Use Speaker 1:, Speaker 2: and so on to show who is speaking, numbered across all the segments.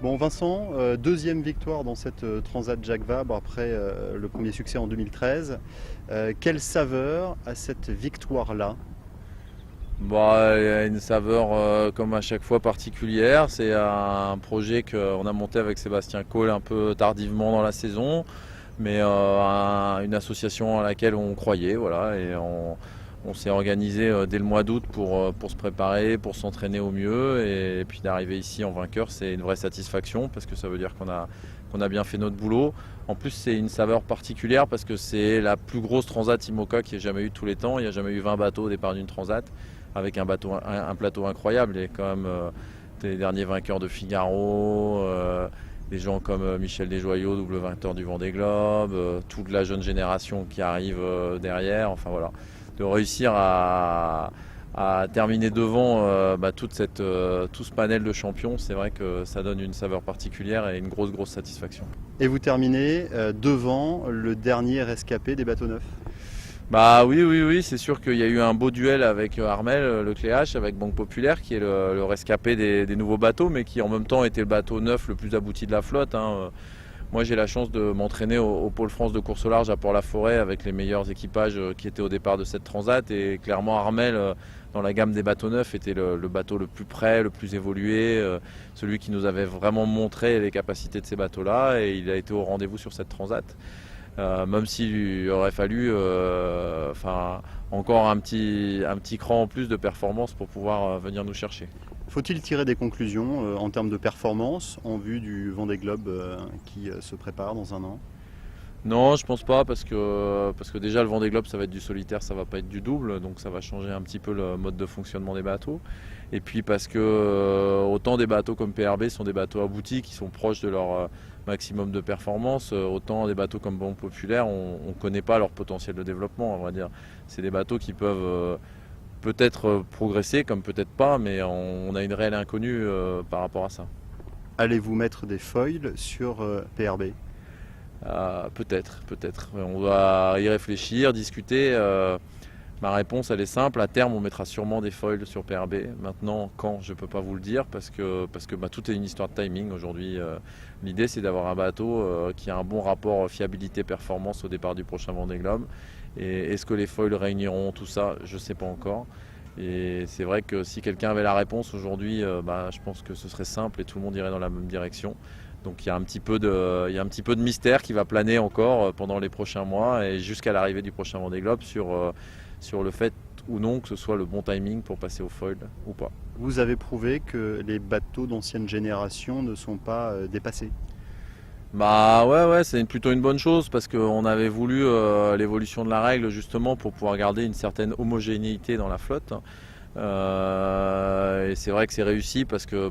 Speaker 1: Bon Vincent, deuxième victoire dans cette Transat Jacques Vabre après le premier succès en 2013. Quelle saveur a cette victoire-là?
Speaker 2: Bah, il y a une saveur comme à chaque fois particulière. C'est un projet qu'on a monté avec Sébastien Cole un peu tardivement dans la saison, mais une association à laquelle on croyait, voilà, et on s'est organisé dès le mois d'août pour se préparer, pour s'entraîner au mieux, et puis d'arriver ici en vainqueur, c'est une vraie satisfaction parce que ça veut dire qu'on a bien fait notre boulot. En plus, c'est une saveur particulière parce que c'est la plus grosse transat IMOCA qu'il y ait jamais eu de tous les temps. Il n'y a jamais eu 20 bateaux au départ d'une transat avec un plateau incroyable. Il y a quand même des derniers vainqueurs de Figaro, des gens comme Michel Desjoyaux, double vainqueur du Vendée Globe, toute la jeune génération qui arrive derrière. Enfin voilà, de réussir à terminer devant tout ce panel de champions, c'est vrai que ça donne une saveur particulière et une grosse satisfaction.
Speaker 1: Et vous terminez devant le dernier rescapé des bateaux neufs.
Speaker 2: Bah oui, c'est sûr qu'il y a eu un beau duel avec Armel Lecléache, avec Banque Populaire, qui est le rescapé des nouveaux bateaux, mais qui en même temps était le bateau neuf le plus abouti de la flotte, hein. Moi j'ai la chance de m'entraîner au Pôle France de course au large à Port-la-Forêt avec les meilleurs équipages qui étaient au départ de cette transat, et clairement Armel dans la gamme des bateaux neufs était le bateau le plus prêt, le plus évolué, celui qui nous avait vraiment montré les capacités de ces bateaux-là, et il a été au rendez-vous sur cette transat. Même s'il aurait fallu encore un petit cran en plus de performance pour pouvoir venir nous chercher.
Speaker 1: Faut-il tirer des conclusions en termes de performance en vue du Vendée Globe qui se prépare dans un an?
Speaker 2: Non, je pense pas parce que déjà le Vendée Globe ça va être du solitaire, ça va pas être du double, donc ça va changer un petit peu le mode de fonctionnement des bateaux. Et puis parce que autant des bateaux comme PRB sont des bateaux aboutis qui sont proches de leur maximum de performance, autant des bateaux comme Banque Populaire, on ne connaît pas leur potentiel de développement, on va dire. C'est des bateaux qui peuvent peut-être progresser comme peut-être pas, mais on a une réelle inconnue par rapport à ça.
Speaker 1: Allez-vous mettre des foils sur PRB?
Speaker 2: Peut-être. On va y réfléchir, discuter. Ma réponse, elle est simple. À terme, on mettra sûrement des foils sur PRB. Maintenant, quand, je ne peux pas vous le dire parce que tout est une histoire de timing aujourd'hui. L'idée, c'est d'avoir un bateau qui a un bon rapport fiabilité-performance au départ du prochain Vendée Globe. Et est-ce que les foils réuniront tout ça? Je ne sais pas encore. Et c'est vrai que si quelqu'un avait la réponse aujourd'hui, je pense que ce serait simple et tout le monde irait dans la même direction. Donc il y a un petit peu de mystère qui va planer encore pendant les prochains mois et jusqu'à l'arrivée du prochain Vendée Globe sur le fait ou non que ce soit le bon timing pour passer au foil ou pas.
Speaker 1: Vous avez prouvé que les bateaux d'ancienne génération ne sont pas dépassés.
Speaker 2: Bah ouais, c'est plutôt une bonne chose parce qu'on avait voulu l'évolution de la règle justement pour pouvoir garder une certaine homogénéité dans la flotte. Et c'est vrai que c'est réussi parce que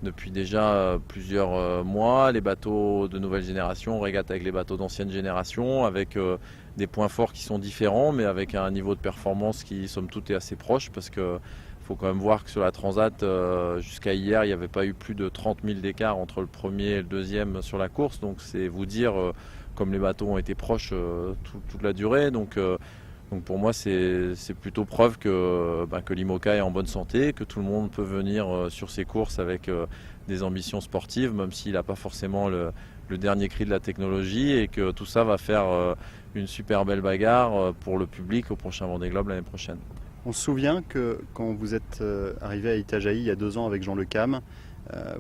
Speaker 2: depuis déjà plusieurs mois, les bateaux de nouvelle génération régatent avec les bateaux d'ancienne génération, avec des points forts qui sont différents, mais avec un niveau de performance qui, somme toute, est assez proche, parce que faut quand même voir que sur la Transat, jusqu'à hier, il n'y avait pas eu plus de 30 000 d'écart entre le premier et le deuxième sur la course, donc c'est vous dire comme les bateaux ont été proches toute la durée. Donc pour moi, c'est plutôt preuve que l'IMOCA est en bonne santé, que tout le monde peut venir sur ses courses avec des ambitions sportives, même s'il n'a pas forcément le dernier cri de la technologie, et que tout ça va faire une super belle bagarre pour le public au prochain Vendée Globe l'année prochaine.
Speaker 1: On se souvient que quand vous êtes arrivé à Itajaï il y a 2 ans avec Jean Le Cam,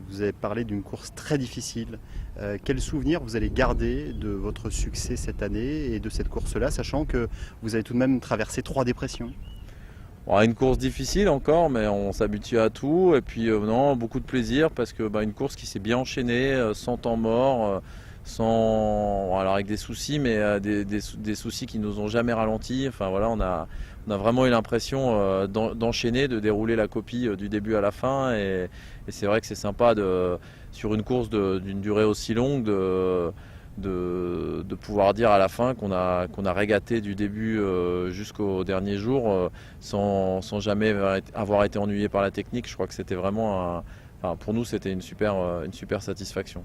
Speaker 1: vous avez parlé d'une course très difficile. Quel souvenir vous allez garder de votre succès cette année et de cette course-là, sachant que vous avez tout de même traversé 3 dépressions?
Speaker 2: Bon, une course difficile encore, mais on s'habitue à tout. Et puis non, beaucoup de plaisir parce que une course qui s'est bien enchaînée, sans temps mort, alors avec des soucis, mais des soucis qui nous ont jamais ralenti. Enfin voilà, on a vraiment eu l'impression d'enchaîner, de dérouler la copie du début à la fin. Et c'est vrai que c'est sympa sur une course d'une durée aussi longue de pouvoir dire à la fin qu'on a régaté du début jusqu'au dernier jour sans jamais avoir été ennuyé par la technique. Je crois que c'était vraiment pour nous c'était une super satisfaction.